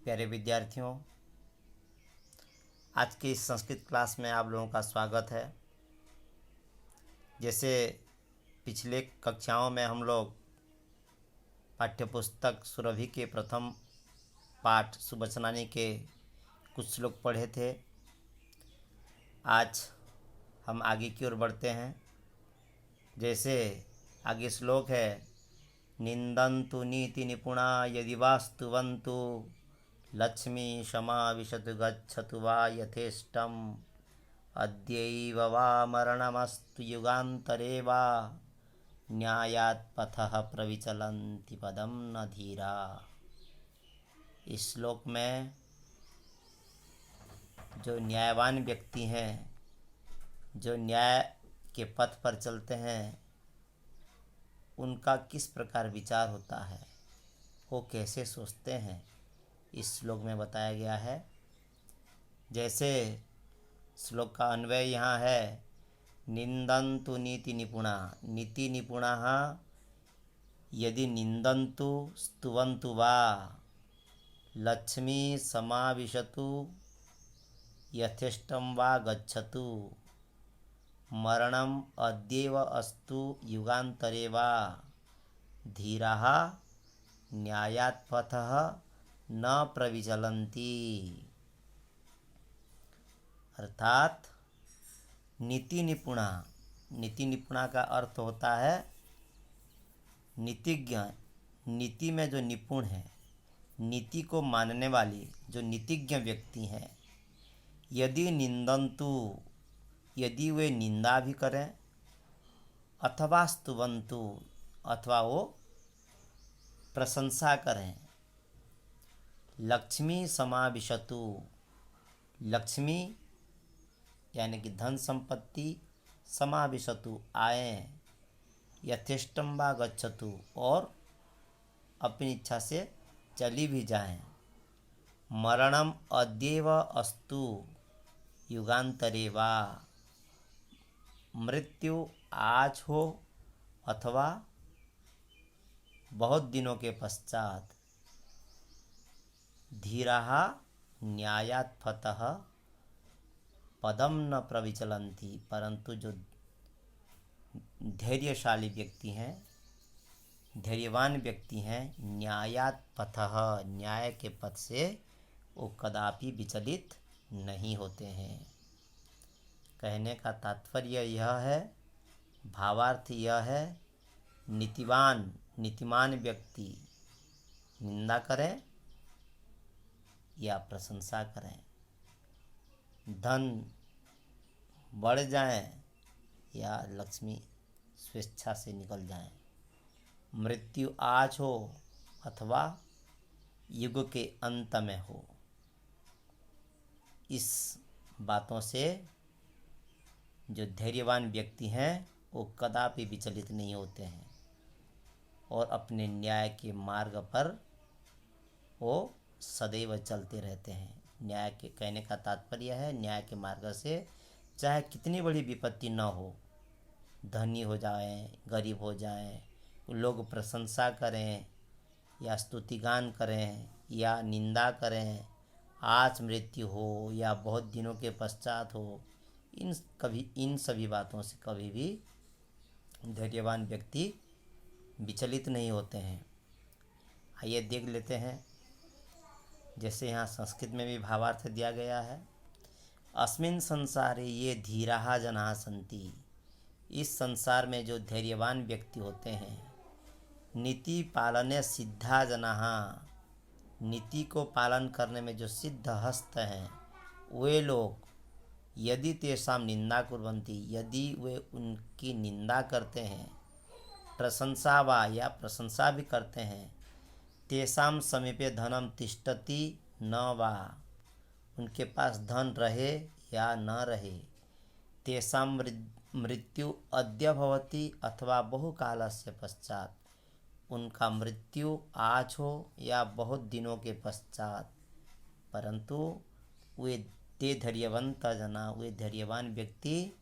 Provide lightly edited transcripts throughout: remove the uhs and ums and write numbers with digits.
प्यारे विद्यार्थियों, आज की इस संस्कृत क्लास में आप लोगों का स्वागत है। जैसे पिछले कक्षाओं में हम लोग पाठ्यपुस्तक सुरभि के प्रथम पाठ सुवचनानी के कुछ श्लोक पढ़े थे। आज हम आगे की ओर बढ़ते हैं। जैसे आगे श्लोक है, निंदन्तु नीति निपुणा यदि वा स्तुवन्तु लक्ष्मी क्षमा विशतु गच्छतु वा यथेष्टम् अद्यैव वा मरणमस्तु युगान्तरे वा न्यायात् पथः प्रविचलन्ति पदं न धीरा। इस श्लोक में जो न्यायवान व्यक्ति हैं, जो न्याय के पथ पर चलते हैं, उनका किस प्रकार विचार होता है, वो कैसे सोचते हैं, इस श्लोक में बताया गया है। जैसे श्लोक का अन्वय यहाँ है, निंदन्तु नीति निपुणा। नीति निपुणाः यदि निंदन्तु स्तुवन्तु वा लक्ष्मी समाविशतु यथेष्टं वा गच्छतु मरणम् अद्यैव अस्तु युगान्तरे वा धीराः न्यायात् पथः न प्रविचलन्ति। अर्थात नीति निपुणा, नीति निपुणा का अर्थ होता है नीतिज्ञ, नीति में जो निपुण है, नीति को मानने वाली जो नीतिज्ञ व्यक्ति हैं। यदि निंदन्तु, यदि वे निंदा भी करें, अथवा स्तुवन्तु, अथवा वो प्रशंसा करें, लक्ष्मी समाविशतु, लक्ष्मी यानी कि धन संपत्ति, समाविशतु आए, यथेष्टं वा गच्छतु और अपनी इच्छा से चली भी जाएं, मरणम अद्यैव अस्तु युगान्तरे वा, मृत्यु आज हो अथवा बहुत दिनों के पश्चात, धीराः न्यायात् पथः पदम न प्रविचलन्ति, परंतु जो धैर्यशाली व्यक्ति हैं, धैर्यवान व्यक्ति हैं, न्यायात् पथः न्याय के पथ से वो कदापि विचलित नहीं होते हैं। कहने का तात्पर्य यह है, भावार्थ यह है, नीतिमान व्यक्ति निंदा करें या प्रशंसा करें, धन बढ़ जाए या लक्ष्मी स्वेच्छा से निकल जाए, मृत्यु आज हो अथवा युग के अंत में हो, इस बातों से जो धैर्यवान व्यक्ति हैं वो कदापि विचलित नहीं होते हैं और अपने न्याय के मार्ग पर वो सदैव चलते रहते हैं। न्याय के कहने का तात्पर्य है, न्याय के मार्ग से चाहे कितनी बड़ी विपत्ति न हो, धनी हो जाएं, गरीब हो जाएं, लोग प्रशंसा करें या स्तुतिगान करें या निंदा करें, आज मृत्यु हो या बहुत दिनों के पश्चात हो, इन सभी बातों से कभी भी धैर्यवान व्यक्ति विचलित नहीं होते हैं। आइए देख लेते हैं। जैसे यहाँ संस्कृत में भी भावार्थ दिया गया है, अस्मिन् संसारे ये धीराः जनाः सन्ति। इस संसार में जो धैर्यवान व्यक्ति होते हैं, नीति पालने सिद्धा जनाः, नीति को पालन करने में जो सिद्ध हस्त हैं, वे लोग यदि तेषां निंदा कुर्वन्ति, यदि वे उनकी निंदा करते हैं, प्रशंसा वा या प्रशंसा भी करते हैं, तेषां समीपे धनम तिष्ठति न वा, उनके पास धन रहे या न रहे, तेषां मृत्यु अद्य भवति अथवा बहुकालस्य पश्चात, उनका मृत्यु आज हो या बहुत दिनों के पश्चात, परंतु वे ते धैर्यवंत जना, वे धैर्यवान व्यक्ति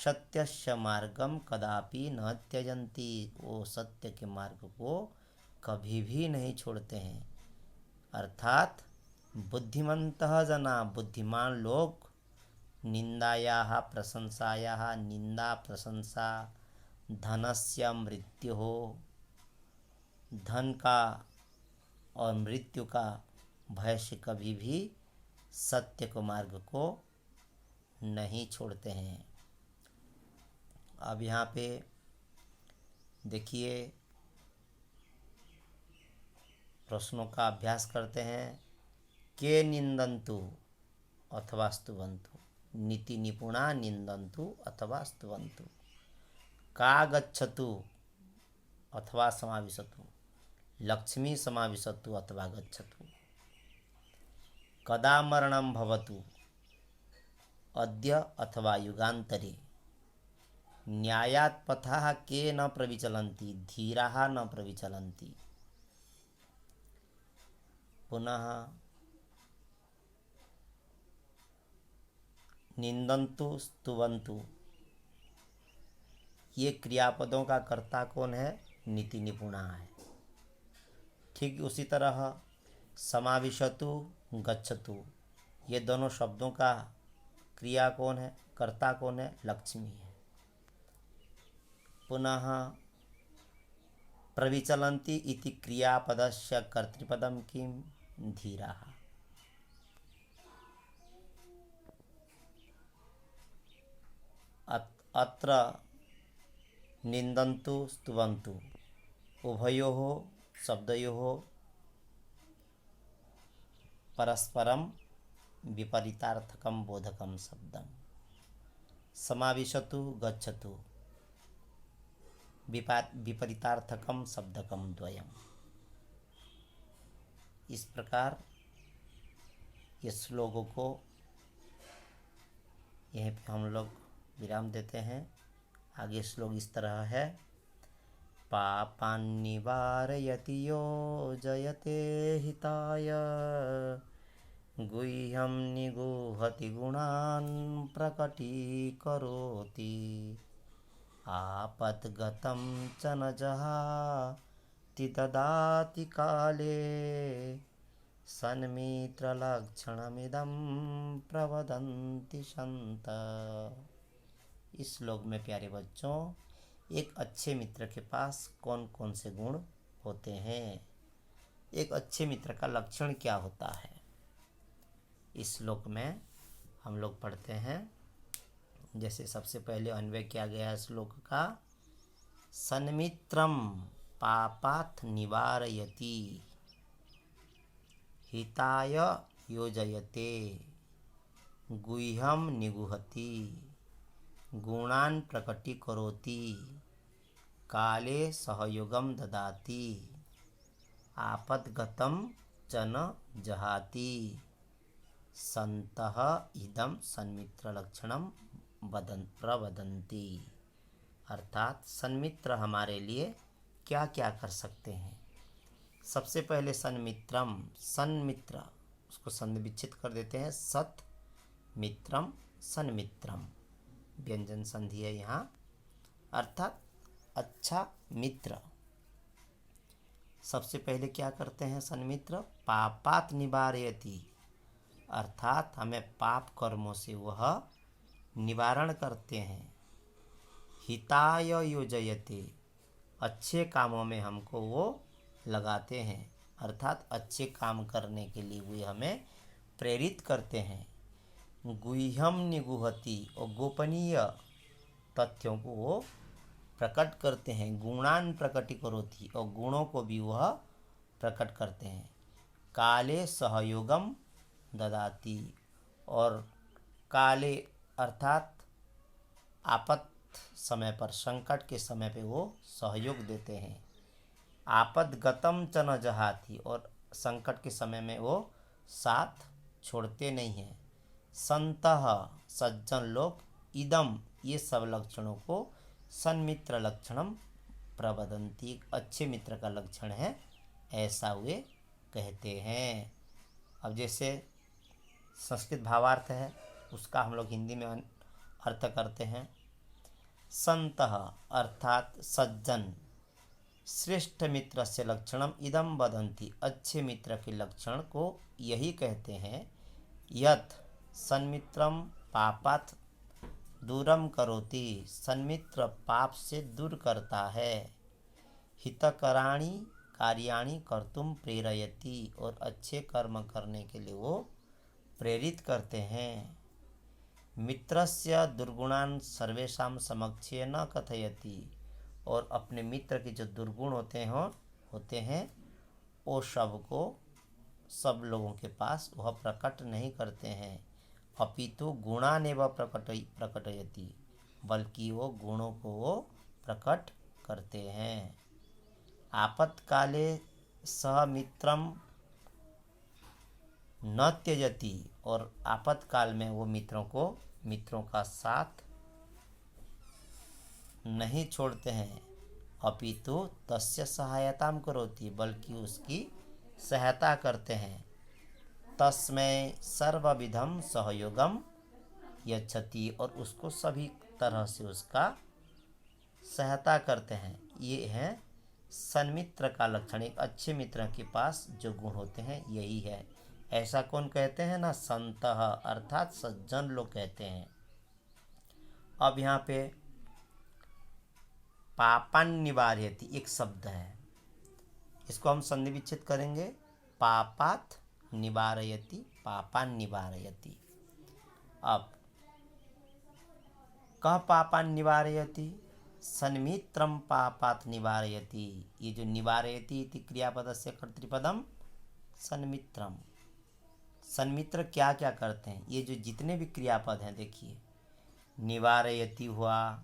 सत्यस्य मार्गम कदापि न त्यजन्ति, वो सत्य के मार्ग को कभी भी नहीं छोड़ते हैं। अर्थात बुद्धिमन्तः जना, बुद्धिमान लोग निंदायाः प्रशंसायाः, निंदा प्रशंसा, धनस्य मृत्यु हो, धन का और मृत्यु का भय से कभी भी सत्य को मार्ग को नहीं छोड़ते हैं। अब यहाँ पे देखिए प्रश्नों का अभ्यास करते हैं। के निंदन्तु अथवा स्तुवन्तु, नीति निपुणा निंदन्तु अथवा स्तुवन्तु, का गच्छतु अथवा समाविशतु, लक्ष्मी समाविशतु अथवा गच्छतु, कदा मरणं भवतु, अद्य अथवा युगान्तरे, न्यायात् पथाः के न प्रविचलन्ति, धीराः न प्रविचलन्ति। पुनः निंदन्तु स्तुवन्तु, ये क्रियापदों का कर्ता कौन है? नीति निपुणा है। ठीक उसी तरह समाविशतु गच्छतु, ये दोनों शब्दों का क्रिया कौन है? कर्ता कौन है? लक्ष्मी है। पुनः प्रविचलन्ति इति क्रियापदस्य कर्तृपदं किं? धीराः। अत्र निंदन्तु स्तुवन्तु उभयोः शब्दयोः परस्परं विपरीतार्थकं बोधकं शब्दं। समाविशतु गच्छतु विपरीतार्थकं शब्दकं द्वयम्। इस प्रकार ये श्लोकों को यहीं पे हम लोग विराम देते हैं। आगे श्लोक इस तरह है। पापान्निवारयति यो जयते हिताय, गुह्यं निगूहति गुणान् प्रकटीकरोति, आपद्गतं च न जहाति ददाति काले, सन्मित्रलक्षणमिदं प्रवदन्ति सन्तः। इस श्लोक में प्यारे बच्चों एक अच्छे मित्र के पास कौन कौन से गुण होते हैं, एक अच्छे मित्र का लक्षण क्या होता है, इस श्लोक में हम लोग पढ़ते हैं। जैसे सबसे पहले अन्वय किया गया है श्लोक का, सन्मित्रम पापात् निवारयति, हिताय योजयते, गुह्यं निगूहति, गुणान् प्रकटीकरोति, काले सहयोगं ददाति, आपद्गतं च न जहाति, सन्तः इदं सन्मित्रलक्षणं प्रवदन्ति। अर्थात सन्मित्र हमारे लिए क्या क्या कर सकते हैं। सबसे पहले सन्मित्रम, सन्मित्र उसको संविच्छेद कर देते हैं, सत मित्रम सन्मित्रम, व्यंजन संधि है यहाँ, अर्थात अच्छा मित्र। सबसे पहले क्या करते हैं सन्मित्र? पापात् निवारयति, अर्थात हमें पाप कर्मों से वह निवारण करते हैं। हिताय योजयते, अच्छे कामों में हमको वो लगाते हैं, अर्थात अच्छे काम करने के लिए वे हमें प्रेरित करते हैं। गुह्यम निगूहति, और गोपनीय तथ्यों को वो प्रकट करते हैं। गुणान प्रकटीकरोति, और गुणों को भी वह प्रकट करते हैं। काले सहयोगम ददाति, और काले अर्थात आपत समय पर, संकट के समय पे वो सहयोग देते हैं। आपदगतम च न जहाति, और संकट के समय में वो साथ छोड़ते नहीं हैं। संतः सज्जन लोग, इदम ये सब लक्षणों को सन्मित्र लक्षणम प्रवदन्ति, अच्छे मित्र का लक्षण है ऐसा वे कहते हैं। अब जैसे संस्कृत भावार्थ है उसका हम लोग हिंदी में अर्थ करते हैं। संतः अर्थात सज्जन, श्रेष्ठ मित्र से लक्षणम इदम वदन्ति, अच्छे मित्र के लक्षण को यही कहते हैं। यत् सन्मित्रम पापात् दूरम करोति, सन्मित्र पाप से दूर करता है। हितकराणि कार्याणि कर्तुम प्रेरयति, और अच्छे कर्म करने के लिए वो प्रेरित करते हैं। मित्रस्य दुर्गुणान् सर्वेषां समक्षे न कथयति, और अपने मित्र के जो दुर्गुण होते हैं वो सब लोगों के पास वह प्रकट नहीं करते हैं। अपितु गुणानेव प्रकटयति, बल्कि वो गुणों को वो प्रकट करते हैं। आपत्काले सह मित्रम न त्यजति, और आपातकाल में वो मित्रों का साथ नहीं छोड़ते हैं। अपितु तस्य सहायताम करोति, बल्कि उसकी सहायता करते हैं। तस्मै सर्वविधम सहयोगम यच्छति, और उसको सभी तरह से उसका सहायता करते हैं। ये है सन्मित्र का लक्षण। एक अच्छे मित्र के पास जो गुण होते हैं यही है। ऐसा कौन कहते हैं ना, संतः, अर्थात सज्जन लोग कहते हैं। अब यहाँ पे पापान निवारयति एक शब्द है, इसको हम संधि विच्छेद करेंगे। पापात निवारयति, पापान निवारयति। अब कह पापान निवारयति, सन्मित्रम पापात निवारयति। ये जो निवारयति इति क्रियापदस्य कर्तृपदम सन्मित्रम। सन्मित्र क्या क्या करते हैं, ये जो जितने भी क्रियापद हैं देखिए, निवारयति हुआ,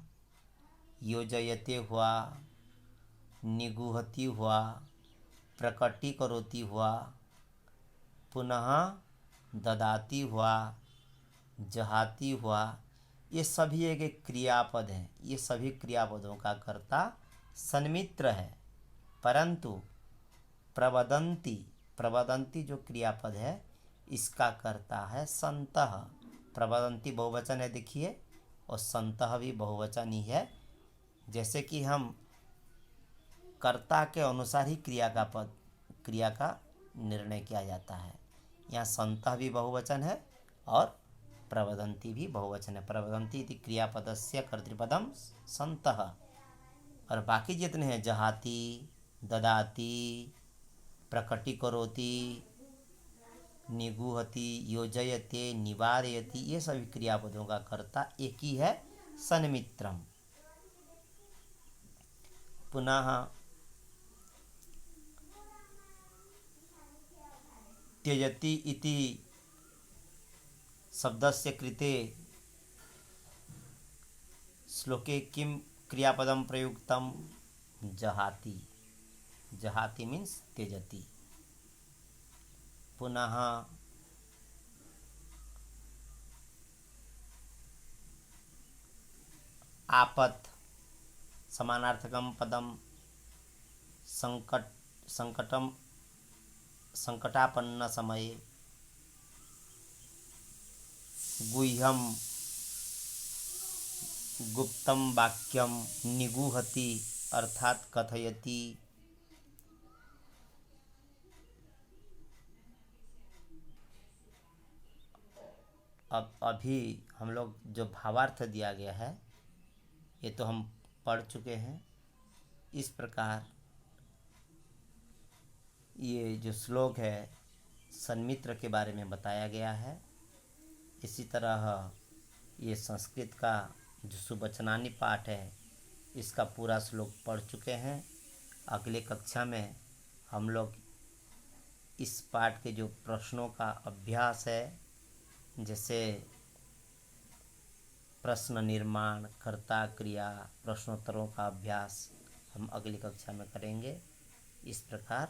योजयते हुआ, निगुहति हुआ, प्रकटीकरोति हुआ, पुनः ददाति हुआ, जहाति हुआ, ये सभी एक एक क्रियापद हैं। ये सभी क्रियापदों का कर्ता सन्मित्र है। परंतु प्रवदन्ति जो क्रियापद है इसका कर्ता है संतः। प्रवदन्ति बहुवचन है देखिए, और संतः भी बहुवचन ही है। जैसे कि हम कर्ता के अनुसार ही क्रिया का निर्णय किया जाता है। यहाँ संतः भी बहुवचन है और प्रवदन्ति भी बहुवचन है। प्रवदन्ति इति क्रियापदस्य कर्तृपदम संतः, और बाकी जितने हैं जहाति, ददाति, प्रकटीकरोति, निगुहति, योजयते, निवारयति, ये सभी क्रियापदों का कर्ता एक ही है, सन्मित्रम। पुनः त्यजति इति शब्दस्य कृते श्लोके किम क्रियापदम प्रयुक्तम, जहाति। जहाति मीन्स त्यजति। पुनः आपत समानार्थकम पदम, संकटापन्न समये, गुह्यम गुप्तम वाक्यम, निगूहति अर्थात कथयति। अब अभी हम लोग जो भावार्थ दिया गया है ये तो हम पढ़ चुके हैं। इस प्रकार ये जो श्लोक है सन्मित्र के बारे में बताया गया है। इसी तरह ये संस्कृत का जो सुवचनानी पाठ है इसका पूरा श्लोक पढ़ चुके हैं। अगले कक्षा में हम लोग इस पाठ के जो प्रश्नों का अभ्यास है, जैसे प्रश्न निर्माण, कर्ता, क्रिया, प्रश्नोत्तरों का अभ्यास हम अगली कक्षा में करेंगे। इस प्रकार